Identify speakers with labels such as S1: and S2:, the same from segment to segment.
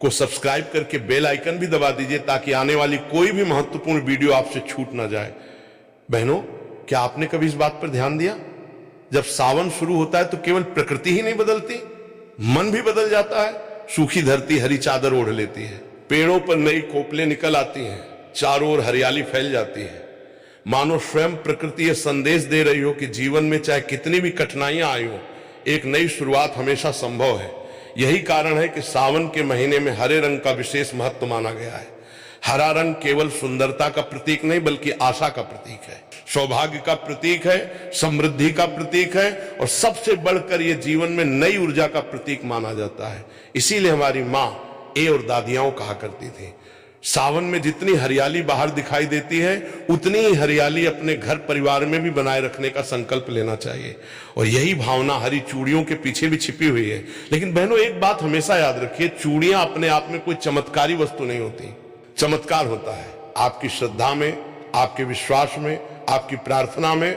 S1: को सब्सक्राइब करके bell icon भी दबा दीजिए ताकि आने वाली कोई भी महत्वपूर्ण वीडियो आपसे छूट ना जाए। बहनों, क्या आपने कभी इस बात पर ध्यान दिया, जब सावन शुरू होता है तो केवल प्रकृति ही नहीं बदलती, मन भी बदल जाता है। सूखी धरती हरी चादर ओढ़ लेती है, पेड़ों पर नई कोपलें निकल आती हैं, चारों ओर हरियाली फैल जाती है। मानो स्वयं प्रकृति यह संदेश दे रही हो कि जीवन में चाहे कितनी भी कठिनाइयां आई हो, एक नई शुरुआत हमेशा संभव है। यही कारण है कि सावन के महीने में हरे रंग का विशेष महत्व माना गया है। हरा रंग केवल सुंदरता का प्रतीक नहीं बल्कि आशा का प्रतीक है, सौभाग्य का प्रतीक है, समृद्धि का प्रतीक है और सबसे बढ़कर यह जीवन में नई ऊर्जा का प्रतीक माना जाता है। इसीलिए हमारी माँ और दादियां कहा करती थी, सावन में जितनी हरियाली बाहर दिखाई देती है उतनी ही हरियाली अपने घर परिवार में भी बनाए रखने का संकल्प लेना चाहिए। और यही भावना हरी चूड़ियों के पीछे भी छिपी हुई है। लेकिन बहनों, एक बात हमेशा याद रखिए, चूड़ियां अपने आप में कोई चमत्कारी वस्तु नहीं होती। चमत्कार होता है आपकी श्रद्धा में, आपके विश्वास में, आपकी प्रार्थना में।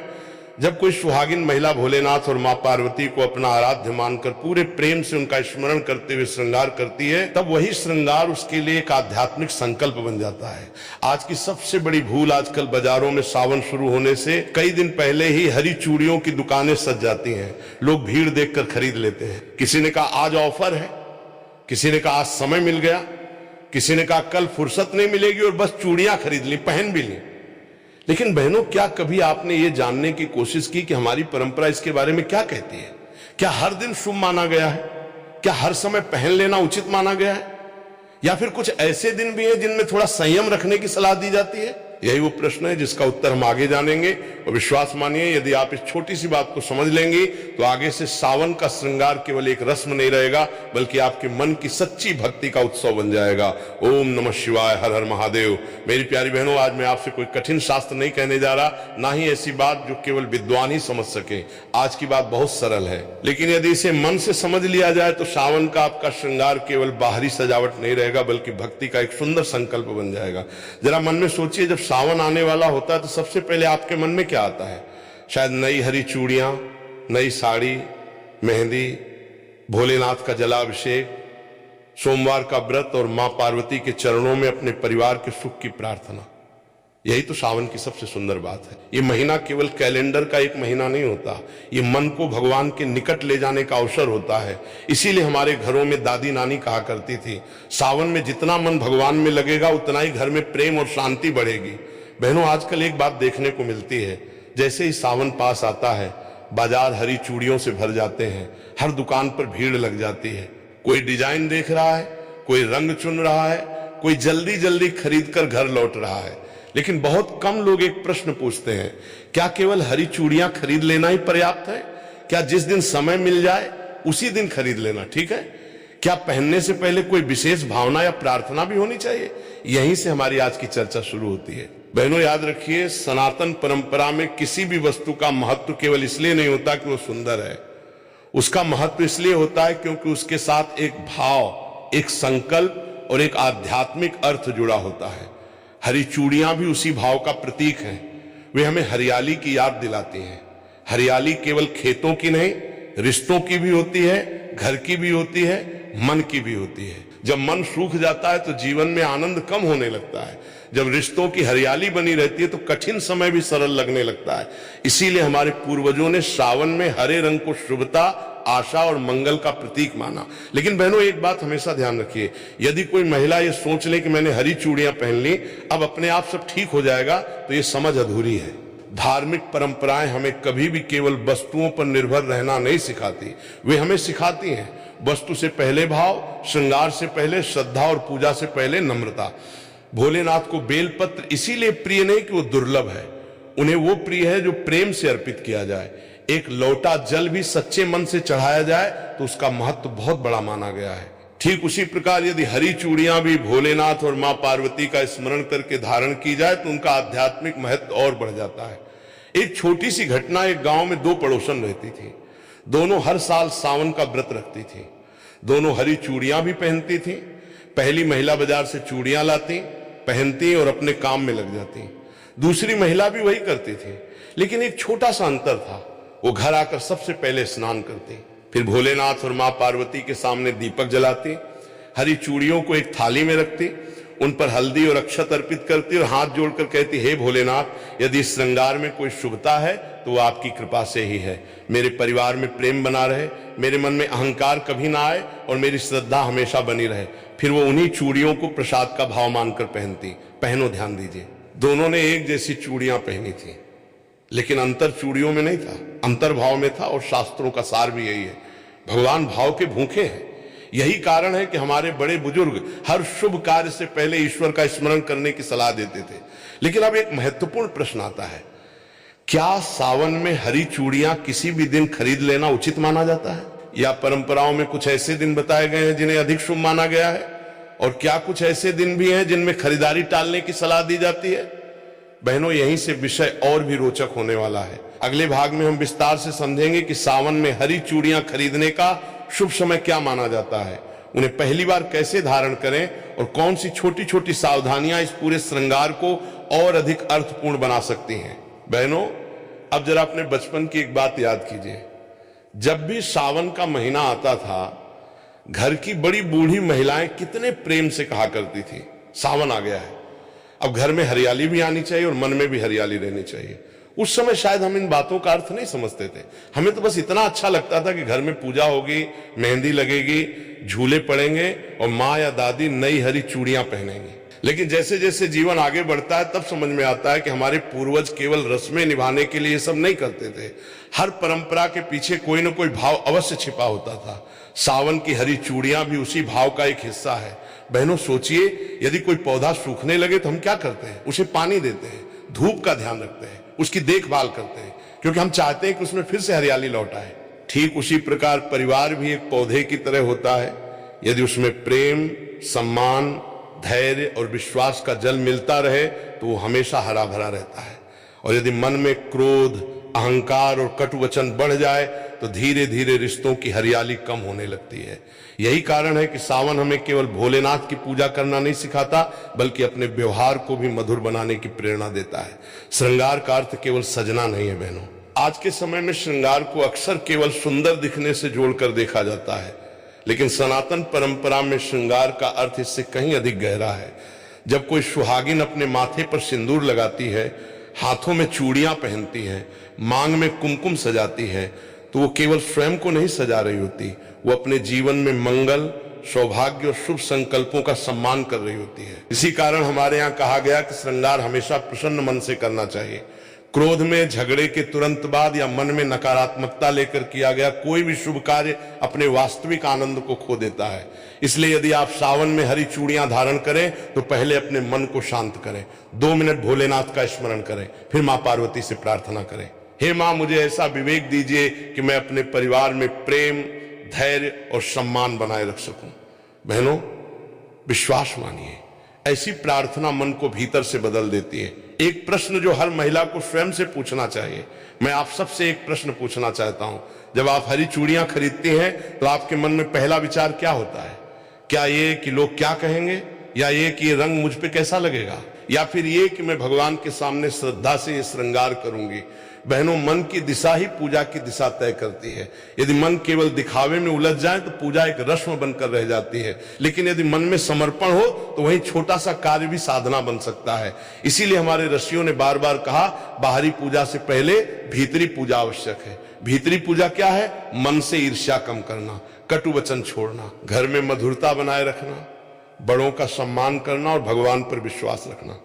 S1: जब कोई सुहागिन महिला भोलेनाथ और मां पार्वती को अपना आराध्य मानकर पूरे प्रेम से उनका स्मरण करते हुए श्रृंगार करती है, तब वही श्रृंगार उसके लिए एक आध्यात्मिक संकल्प बन जाता है। आज की सबसे बड़ी भूल, आजकल बाजारों में सावन शुरू होने से कई दिन पहले ही हरी चूड़ियों की दुकानें सज जाती हैं। लोग भीड़ देखकर खरीद लेते हैं। किसी ने कहा आज ऑफर है, किसी ने कहा आज समय मिल गया, किसी ने कहा कल फुर्सत नहीं मिलेगी और बस चूड़ियां खरीद ली, पहन भी ली। लेकिन बहनों, क्या कभी आपने ये जानने की कोशिश की कि हमारी परंपरा इसके बारे में क्या कहती है? क्या हर दिन शुभ माना गया है? क्या हर समय पहन लेना उचित माना गया है? या फिर कुछ ऐसे दिन भी हैं जिनमें थोड़ा संयम रखने की सलाह दी जाती है? यही वो प्रश्न है जिसका उत्तर हम आगे जानेंगे। और विश्वास मानिए, यदि आप इस छोटी सी बात को समझ लेंगे तो आगे से सावन का श्रृंगार केवल एक रस्म नहीं रहेगा बल्कि आपके मन की सच्ची भक्ति का उत्सव बन जाएगा। ओम नमः शिवाय, हर हर महादेव। मेरी प्यारी बहनों, आज मैं आपसे कोई कठिन शास्त्र नहीं कहने जा रहा, ना ही ऐसी बात जो केवल विद्वान ही समझ सके। आज की बात बहुत सरल है, लेकिन यदि इसे मन से समझ लिया जाए तो सावन का आपका श्रृंगार केवल बाहरी सजावट नहीं रहेगा बल्कि भक्ति का एक सुंदर संकल्प बन जाएगा। जरा मन में सोचिए, जब सावन आने वाला होता है तो सबसे पहले आपके मन में क्या आता है? शायद नई हरी चूड़ियां, नई साड़ी, मेहंदी, भोलेनाथ का जलाभिषेक, सोमवार का व्रत और मां पार्वती के चरणों में अपने परिवार के सुख की प्रार्थना। यही तो सावन की सबसे सुंदर बात है। ये महीना केवल कैलेंडर का एक महीना नहीं होता, ये मन को भगवान के निकट ले जाने का अवसर होता है। इसीलिए हमारे घरों में दादी नानी कहा करती थी, सावन में जितना मन भगवान में लगेगा उतना ही घर में प्रेम और शांति बढ़ेगी। बहनों, आजकल एक बात देखने को मिलती है, जैसे ही सावन पास आता है बाजार हरी चूड़ियों से भर जाते हैं, हर दुकान पर भीड़ लग जाती है। कोई डिजाइन देख रहा है, कोई रंग चुन रहा है, कोई जल्दी जल्दी खरीद कर घर लौट रहा है। लेकिन बहुत कम लोग एक प्रश्न पूछते हैं, क्या केवल हरी चूड़ियां खरीद लेना ही पर्याप्त है? क्या जिस दिन समय मिल जाए उसी दिन खरीद लेना ठीक है? क्या पहनने से पहले कोई विशेष भावना या प्रार्थना भी होनी चाहिए? यहीं से हमारी आज की चर्चा शुरू होती है। बहनों, याद रखिए, सनातन परंपरा में किसी भी वस्तु का महत्व केवल इसलिए नहीं होता कि वो सुंदर है। उसका महत्व इसलिए होता है क्योंकि उसके साथ एक भाव, एक संकल्प और एक आध्यात्मिक अर्थ जुड़ा होता है। हरी चूड़ियां भी उसी भाव का प्रतीक हैं। वे हमें हरियाली की याद दिलाती हैं। हरियाली केवल खेतों की नहीं, रिश्तों की भी होती है, घर की भी होती है, मन की भी होती है। जब मन सूख जाता है तो जीवन में आनंद कम होने लगता है। जब रिश्तों की हरियाली बनी रहती है तो कठिन समय भी सरल लगने लगता है। इसीलिए हमारे पूर्वजों ने सावन में हरे रंग को शुभता, आशा और मंगल का प्रतीक माना। लेकिन बहनों, एक बात हमेशा ध्यान रखिए, यदि कोई महिला ये सोच ले कि मैंने हरी चूड़ियां पहन ली, अब अपने आप सब ठीक हो जाएगा, तो ये समझ अधूरी है। धार्मिक परंपराएं हमें कभी भी केवल वस्तुओं पर निर्भर रहना नहीं सिखाती, वे हमें सिखाती हैं वस्तु से पहले भाव, श्रृंगार से पहले श्रद्धा और पूजा से पहले नम्रता। भोलेनाथ को बेलपत्र इसीलिए प्रिय नहीं कि वो दुर्लभ है, उन्हें वो प्रिय है जो प्रेम से अर्पित किया जाए। एक लोटा जल भी सच्चे मन से चढ़ाया जाए तो उसका महत्व बहुत बड़ा माना गया है। ठीक उसी प्रकार यदि हरी चूड़ियां भी भोलेनाथ और मां पार्वती का स्मरण करके धारण की जाए तो उनका आध्यात्मिक महत्व और बढ़ जाता है। एक छोटी सी घटना, एक गांव में दो पड़ोसन रहती थी। दोनों हर साल सावन का व्रत रखती थी। दोनों हरी चूड़ियां भी पहनती थी। पहली महिला बाजार से चूड़ियां लाती, पहनती और अपने काम में लग जाती। दूसरी महिला भी वही करती थी, लेकिन एक छोटा सा अंतर था, वो घर आकर सबसे पहले स्नान करती, फिर भोलेनाथ और मां पार्वती के सामने दीपक जलाती, हरी चूड़ियों को एक थाली में रखती, उन पर हल्दी और अक्षत अर्पित करती और हाथ जोड़कर कहती, हे भोलेनाथ, यदि इस श्रृंगार में कोई शुभता है तो वो आपकी कृपा से ही है। मेरे परिवार में प्रेम बना रहे, मेरे मन में अहंकार कभी ना आए और मेरी श्रद्धा हमेशा बनी रहे। फिर वो उन्हीं चूड़ियों को प्रसाद का भाव मानकर पहनती। पहनो, ध्यान दीजिए, दोनों ने एक जैसी चूड़ियां पहनी थी, लेकिन अंतर चूड़ियों में नहीं था, अंतर भाव में था। और शास्त्रों का सार भी यही है, भगवान भाव के भूखे हैं। यही कारण है कि हमारे बड़े बुजुर्ग हर शुभ कार्य से पहले ईश्वर का स्मरण करने की सलाह देते थे। लेकिन अब एक महत्वपूर्ण प्रश्न आता है, क्या सावन में हरी चूड़ियां किसी भी दिन खरीद लेना उचित माना जाता है, या परंपराओं में कुछ ऐसे दिन बताए गए हैं जिन्हें अधिक शुभ माना गया है, और क्या कुछ ऐसे दिन भी हैं जिनमें खरीदारी टालने की सलाह दी जाती है? बहनों, यहीं से विषय और भी रोचक होने वाला है। अगले भाग में हम विस्तार से समझेंगे कि सावन में हरी चूड़ियां खरीदने का शुभ समय क्या माना जाता है, उन्हें पहली बार कैसे धारण करें और कौन सी छोटी छोटी सावधानियां इस पूरे श्रृंगार को और अधिक अर्थपूर्ण बना सकती हैं। बहनों, अब जरा अपने बचपन की एक बात याद कीजिए। जब भी सावन का महीना आता था, घर की बड़ी बूढ़ी महिलाएं कितने प्रेम से कहा करती थी, सावन आ गया है, अब घर में हरियाली भी आनी चाहिए और मन में भी हरियाली रहनी चाहिए। उस समय शायद हम इन बातों का अर्थ नहीं समझते थे, हमें तो बस इतना अच्छा लगता था कि घर में पूजा होगी, मेहंदी लगेगी, झूले पड़ेंगे और माँ या दादी नई हरी चूड़ियां पहनेंगी। लेकिन जैसे जैसे जीवन आगे बढ़ता है तब समझ में आता है कि हमारे पूर्वज केवल रस्में निभाने के लिए ये सब नहीं करते थे। हर परंपरा के पीछे कोई ना कोई भाव अवश्य छिपा होता था। सावन की हरी चूड़ियां भी उसी भाव का एक हिस्सा है। बहनों, सोचिए, यदि कोई पौधा सूखने लगे तो हम क्या करते हैं? उसे पानी देते हैं, धूप का ध्यान रखते हैं, उसकी देखभाल करते हैं, क्योंकि हम चाहते हैं कि उसमें फिर से हरियाली लौट आए। ठीक उसी प्रकार परिवार भी एक पौधे की तरह होता है। यदि उसमें प्रेम, सम्मान, धैर्य और विश्वास का जल मिलता रहे तो वो हमेशा हरा भरा रहता है। और यदि मन में क्रोध, अहंकार और कटु वचन बढ़ जाए तो धीरे धीरे रिश्तों की हरियाली कम होने लगती है। यही कारण है कि सावन हमें केवल भोलेनाथ की पूजा करना नहीं सिखाता, बल्कि अपने व्यवहार को भी मधुर बनाने की प्रेरणा देता है। श्रृंगार का अर्थ केवल सजना नहीं है बहनों। आज के समय में श्रृंगार को अक्सर केवल सुंदर दिखने से जोड़कर देखा जाता है, लेकिन सनातन परंपरा में श्रृंगार का अर्थ इससे कहीं अधिक गहरा है। जब कोई सुहागिन अपने माथे पर सिंदूर लगाती है, हाथों में चूड़ियां पहनती है, मांग में कुमकुम सजाती है, तो वो केवल स्वयं को नहीं सजा रही होती, वो अपने जीवन में मंगल, सौभाग्य और शुभ संकल्पों का सम्मान कर रही होती है। इसी कारण हमारे यहाँ कहा गया कि श्रृंगार हमेशा प्रसन्न मन से करना चाहिए। क्रोध में, झगड़े के तुरंत बाद या मन में नकारात्मकता लेकर किया गया कोई भी शुभ कार्य अपने वास्तविक आनंद को खो देता है। इसलिए यदि आप सावन में हरी चूड़ियां धारण करें तो पहले अपने मन को शांत करें, 2 मिनट भोलेनाथ का स्मरण करें, फिर मां पार्वती से प्रार्थना करें, हे मां, मुझे ऐसा विवेक दीजिए कि मैं अपने परिवार में प्रेम, धैर्य और सम्मान बनाए रख सकूं। बहनों, विश्वास मानिए, ऐसी प्रार्थना मन को भीतर से बदल देती है। एक प्रश्न जो हर महिला को स्वयं से पूछना चाहिए, मैं आप सबसे एक प्रश्न पूछना चाहता हूं। जब आप हरी चूड़ियां खरीदती हैं तो आपके मन में पहला विचार क्या होता है? क्या ये कि लोग क्या कहेंगे, या ये कि ये रंग मुझ पे कैसा लगेगा, या फिर ये कि मैं भगवान के सामने श्रद्धा से ये श्रृंगार करूंगी? बहनों, मन की दिशा ही पूजा की दिशा तय करती है। यदि मन केवल दिखावे में उलझ जाए तो पूजा एक रस्म बनकर रह जाती है, लेकिन यदि मन में समर्पण हो तो वही छोटा सा कार्य भी साधना बन सकता है। इसीलिए हमारे ऋषियों ने बार बार कहा, बाहरी पूजा से पहले भीतरी पूजा आवश्यक है। भीतरी पूजा क्या है? मन से ईर्ष्या कम करना, कटु वचन छोड़ना, घर में मधुरता बनाए रखना, बड़ों का सम्मान करना और भगवान पर विश्वास रखना।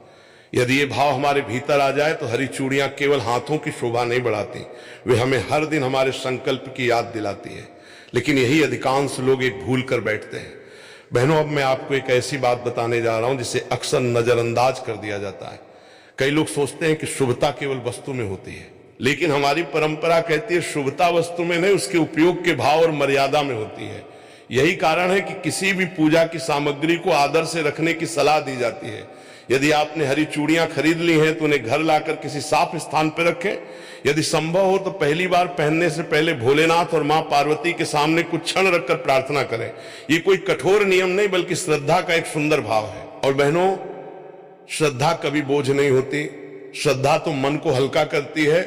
S1: यदि ये भाव हमारे भीतर आ जाए तो हरी चूड़ियां केवल हाथों की शोभा नहीं बढ़ाती, वे हमें हर दिन हमारे संकल्प की याद दिलाती है। लेकिन यही अधिकांश लोग एक भूल कर बैठते हैं। बहनों, अब मैं आपको एक ऐसी बात बताने जा रहा हूं जिसे अक्सर नजरअंदाज कर दिया जाता है। कई लोग सोचते हैं कि शुभता केवल वस्तु में होती है, लेकिन हमारी परंपरा कहती है शुभता वस्तु में नहीं, उसके उपयोग के भाव और मर्यादा में होती है। यही कारण है कि किसी भी पूजा की सामग्री को आदर से रखने की सलाह दी जाती है। यदि आपने हरी चूड़ियां खरीद ली हैं तो उन्हें घर लाकर किसी साफ स्थान पर रखें। यदि संभव हो तो पहली बार पहनने से पहले भोलेनाथ और मां पार्वती के सामने कुछ क्षण रखकर प्रार्थना करें। ये कोई कठोर नियम नहीं, बल्कि श्रद्धा का एक सुंदर भाव है। और बहनों, श्रद्धा कभी बोझ नहीं होती। श्रद्धा तो मन को हल्का करती है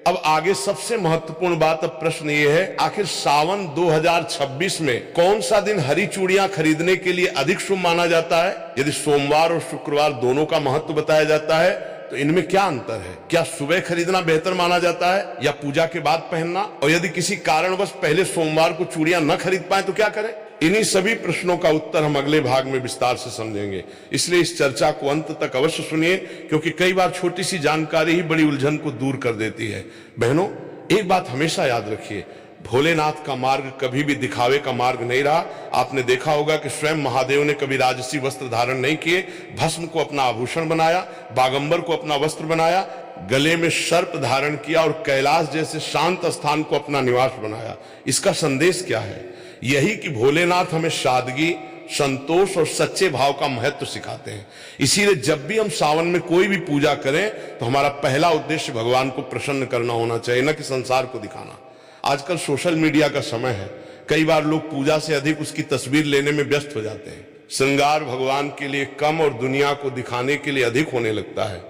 S1: अब आगे सबसे महत्वपूर्ण बात, अब प्रश्न ये है, आखिर सावन 2026 में कौन सा दिन हरी चूड़ियां खरीदने के लिए अधिक शुभ माना जाता है? यदि सोमवार और शुक्रवार दोनों का महत्व बताया जाता है तो इनमें क्या अंतर है? क्या सुबह खरीदना बेहतर माना जाता है या पूजा के बाद पहनना? और यदि किसी कारणवश पहले सोमवार को चूड़ियां न खरीद पाए तो क्या करें? इन्हीं सभी प्रश्नों का उत्तर हम अगले भाग में विस्तार से समझेंगे। इसलिए इस चर्चा को अंत तक अवश्य सुनिए, क्योंकि कई बार छोटी सी जानकारी ही बड़ी उलझन को दूर कर देती है। बहनों, एक बात हमेशा याद रखिए, भोलेनाथ का मार्ग कभी भी दिखावे का मार्ग नहीं रहा। आपने देखा होगा कि स्वयं महादेव ने कभी राजसी वस्त्र धारण नहीं किए, भस्म को अपना आभूषण बनाया, बागंबर को अपना वस्त्र बनाया, गले में सर्प धारण किया और कैलाश जैसे शांत स्थान को अपना निवास बनाया। इसका संदेश क्या है? यही कि भोलेनाथ हमें सादगी, संतोष और सच्चे भाव का महत्व सिखाते हैं। इसीलिए जब भी हम सावन में कोई भी पूजा करें तो हमारा पहला उद्देश्य भगवान को प्रसन्न करना होना चाहिए, न कि संसार को दिखाना। आजकल सोशल मीडिया का समय है, कई बार लोग पूजा से अधिक उसकी तस्वीर लेने में व्यस्त हो जाते हैं। श्रृंगार भगवान के लिए कम और दुनिया को दिखाने के लिए अधिक होने लगता है।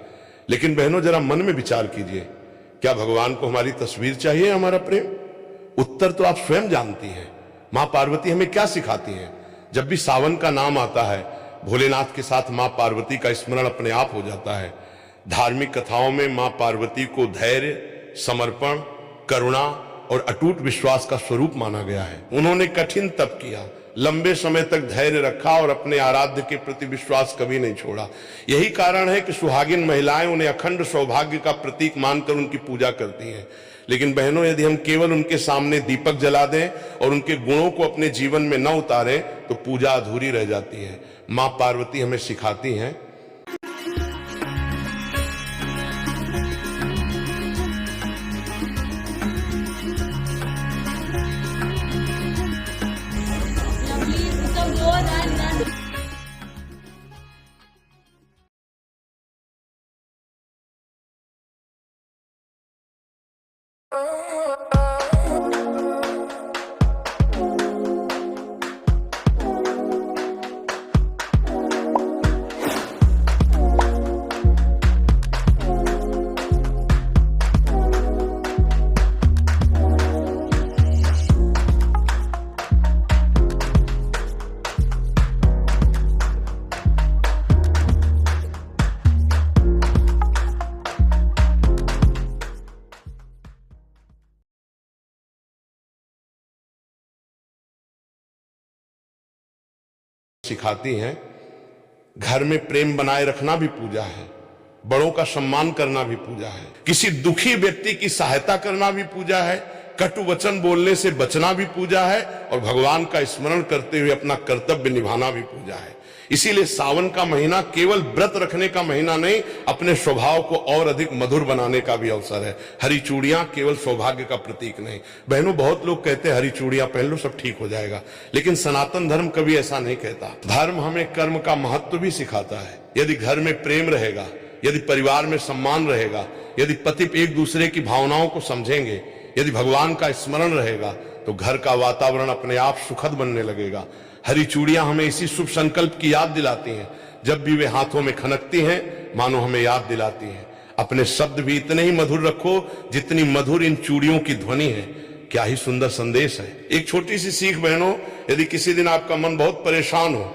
S1: लेकिन बहनों, जरा मन में विचार कीजिए, क्या भगवान को हमारी तस्वीर चाहिए, हमारा प्रेम? उत्तर तो आप स्वयं जानती हैं। मां पार्वती हमें क्या सिखाती हैं? जब भी सावन का नाम आता है, भोलेनाथ के साथ मां पार्वती का स्मरण अपने आप हो जाता है। धार्मिक कथाओं में मां पार्वती को धैर्य, समर्पण, करुणा और अटूट विश्वास का स्वरूप माना गया है। उन्होंने कठिन तप किया, लंबे समय तक धैर्य रखा और अपने आराध्य के प्रति विश्वास कभी नहीं छोड़ा। यही कारण है कि सुहागिन महिलाएं उन्हें अखंड सौभाग्य का प्रतीक मानकर उनकी पूजा करती हैं। लेकिन बहनों, यदि हम केवल उनके सामने दीपक जला दें और उनके गुणों को अपने जीवन में न उतारें तो पूजा अधूरी रह जाती है। मां पार्वती हमें सिखाती हैं, घर में प्रेम बनाए रखना भी पूजा है, बड़ों का सम्मान करना भी पूजा है, किसी दुखी व्यक्ति की सहायता करना भी पूजा है, कटु वचन बोलने से बचना भी पूजा है और भगवान का स्मरण करते हुए अपना कर्तव्य निभाना भी पूजा है। इसीलिए सावन का महीना केवल व्रत रखने का महीना नहीं, अपने स्वभाव को और अधिक मधुर बनाने का भी अवसर है। हरी चूड़ियां केवल सौभाग्य का प्रतीक नहीं। बहनों, बहुत लोग कहते हैं हरी चूड़ियां पहन लो सब ठीक हो जाएगा, लेकिन सनातन धर्म कभी ऐसा नहीं कहता। धर्म हमें कर्म का महत्व भी सिखाता है। यदि घर में प्रेम रहेगा, यदि परिवार में सम्मान रहेगा, यदि पति एक दूसरे की भावनाओं को समझेंगे, यदि भगवान का स्मरण रहेगा तो घर का वातावरण अपने आप सुखद बनने लगेगा। हरी चूड़ियां हमें इसी शुभ संकल्प की याद दिलाती हैं। जब भी वे हाथों में खनकती हैं, मानो हमें याद दिलाती हैं, अपने शब्द भी इतने ही मधुर रखो जितनी मधुर इन चूड़ियों की ध्वनि है। क्या ही सुंदर संदेश है। एक छोटी सी सीख बहनों, यदि किसी दिन आपका मन बहुत परेशान हो,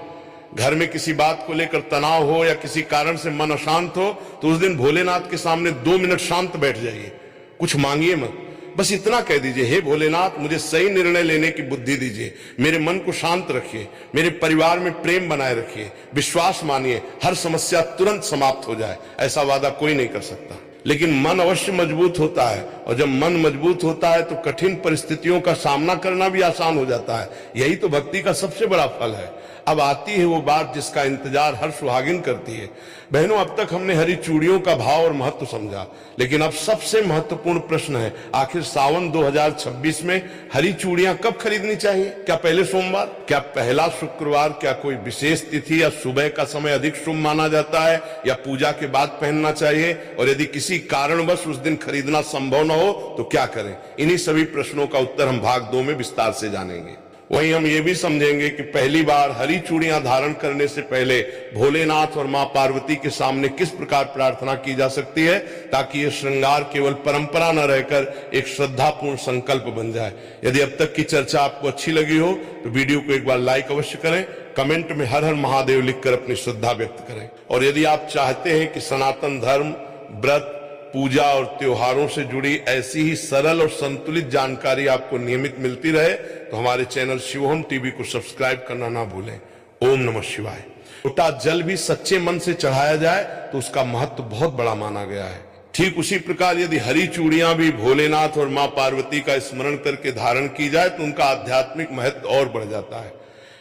S1: घर में किसी बात को लेकर तनाव हो या किसी कारण से मन अशांत हो, तो उस दिन भोलेनाथ के सामने 2 मिनट शांत बैठ जाइए, कुछ मांगिए मत, बस इतना कह दीजिए, हे भोलेनाथ, मुझे सही निर्णय लेने की बुद्धि दीजिए, मेरे मन को शांत रखिए, मेरे परिवार में प्रेम बनाए रखिए, विश्वास मानिए, हर समस्या तुरंत समाप्त हो जाए। ऐसा वादा कोई नहीं कर सकता, लेकिन मन अवश्य मजबूत होता है, और जब मन मजबूत होता है तो कठिन परिस्थितियों का सामना करना भी आसान हो जाता है। यही तो भक्ति का सबसे बड़ा फल है। अब आती है वो बात जिसका इंतजार हर सुहागिन करती है। बहनों, अब तक हमने हरी चूड़ियों का भाव और महत्व समझा, लेकिन अब सबसे महत्वपूर्ण प्रश्न है, आखिर सावन 2026 में हरी चूड़ियां कब खरीदनी चाहिए? क्या पहले सोमवार, क्या पहला शुक्रवार, क्या कोई विशेष तिथि या सुबह का समय अधिक शुभ माना जाता है, या पूजा के बाद पहनना चाहिए? और यदि किसी कारणवश उस दिन खरीदना संभव न हो तो क्या करें? इन्हीं सभी प्रश्नों का उत्तर हम भाग 2 में विस्तार से जानेंगे। वहीं हम ये भी समझेंगे कि पहली बार हरी चूड़ियां धारण करने से पहले भोलेनाथ और मां पार्वती के सामने किस प्रकार प्रार्थना की जा सकती है, ताकि ये श्रृंगार केवल परंपरा न रहकर एक श्रद्धापूर्ण संकल्प बन जाए। यदि अब तक की चर्चा आपको अच्छी लगी हो तो वीडियो को एक बार लाइक अवश्य करें, कमेंट में हर हर महादेव लिखकर अपनी श्रद्धा व्यक्त करें। और यदि आप चाहते हैं कि सनातन धर्म, व्रत, पूजा और त्योहारों से जुड़ी ऐसी ही सरल और संतुलित जानकारी आपको नियमित मिलती रहे तो हमारे चैनल शिवोहम टीवी को सब्सक्राइब करना ना भूलें। ओम नमः शिवाय। लोटा जल भी सच्चे मन से चढ़ाया जाए तो उसका महत्व बहुत बड़ा माना गया है। ठीक उसी प्रकार यदि हरी चूड़ियां भी भोलेनाथ और मां पार्वती का स्मरण करके धारण की जाए तो उनका आध्यात्मिक महत्व और बढ़ जाता है।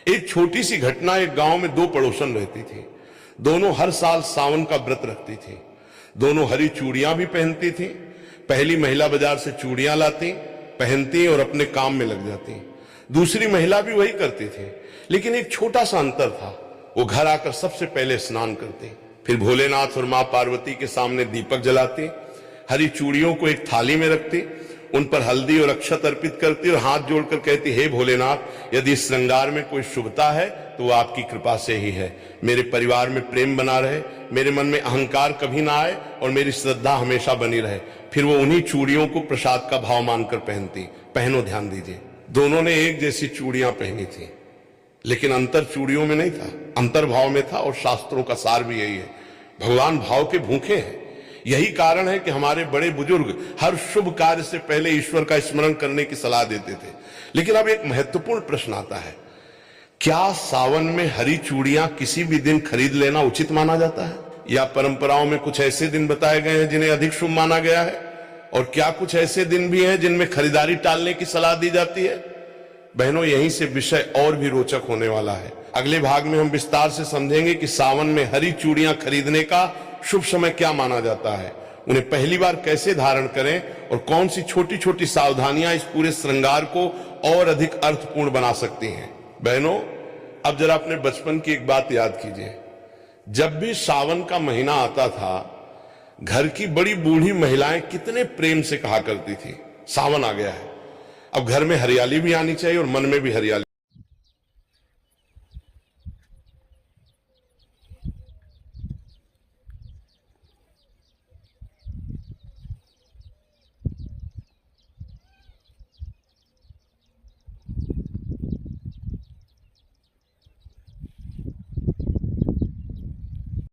S1: एक छोटी सी घटना, एक गांव में दो पड़ोसन रहती थी। दोनों हर साल सावन का व्रत रखती थी। दोनों हरी चूड़ियां भी पहनती थी। पहली महिला बाजार से चूड़ियां लाती, पहनती और अपने काम में लग जाती। दूसरी महिला भी वही करती थी, लेकिन एक छोटा सा अंतर था। वो घर आकर सबसे पहले स्नान करती, फिर भोलेनाथ और मां पार्वती के सामने दीपक जलाती, हरी चूड़ियों को एक थाली में रखती, उन पर हल्दी और अक्षत अर्पित करती और हाथ जोड़कर कहती, हे भोलेनाथ, यदि इस श्रृंगार में कोई शुभता है तो वो आपकी कृपा से ही है। मेरे परिवार में प्रेम बना रहे, मेरे मन में अहंकार कभी ना आए और मेरी श्रद्धा हमेशा बनी रहे। फिर वो उन्हीं चूड़ियों को प्रसाद का भाव मानकर पहनती। पहनो, ध्यान दीजिए, दोनों ने एक जैसी चूड़ियां पहनी थी, लेकिन अंतर चूड़ियों में नहीं था, अंतर भाव में था। और शास्त्रों का सार भी यही है, भगवान भाव के भूखे हैं। यही कारण है कि हमारे बड़े बुजुर्ग हर शुभ कार्य से पहले ईश्वर का स्मरण करने की सलाह देते थे। लेकिन अब एक महत्वपूर्ण प्रश्न आता है, क्या सावन में हरी चूड़ियां किसी भी दिन खरीद लेना उचित माना जाता है, या परंपराओं में कुछ ऐसे दिन बताए गए हैं जिन्हें अधिक शुभ माना गया है, और क्या कुछ ऐसे दिन भी हैं जिनमें खरीदारी टालने की सलाह दी जाती है? बहनों, यहीं से विषय और भी रोचक होने वाला है। अगले भाग में हम विस्तार से समझेंगे कि सावन में हरी चूड़ियां खरीदने का शुभ समय क्या माना जाता है, उन्हें पहली बार कैसे धारण करें और कौन सी छोटी छोटी सावधानियां इस पूरे श्रृंगार को और अधिक अर्थपूर्ण बना सकती हैं। बहनों, अब जरा अपने बचपन की एक बात याद कीजिए। जब भी सावन का महीना आता था, घर की बड़ी बूढ़ी महिलाएं कितने प्रेम से कहा करती थी, सावन आ गया है, अब घर में हरियाली भी आनी चाहिए और मन में भी हरियाली।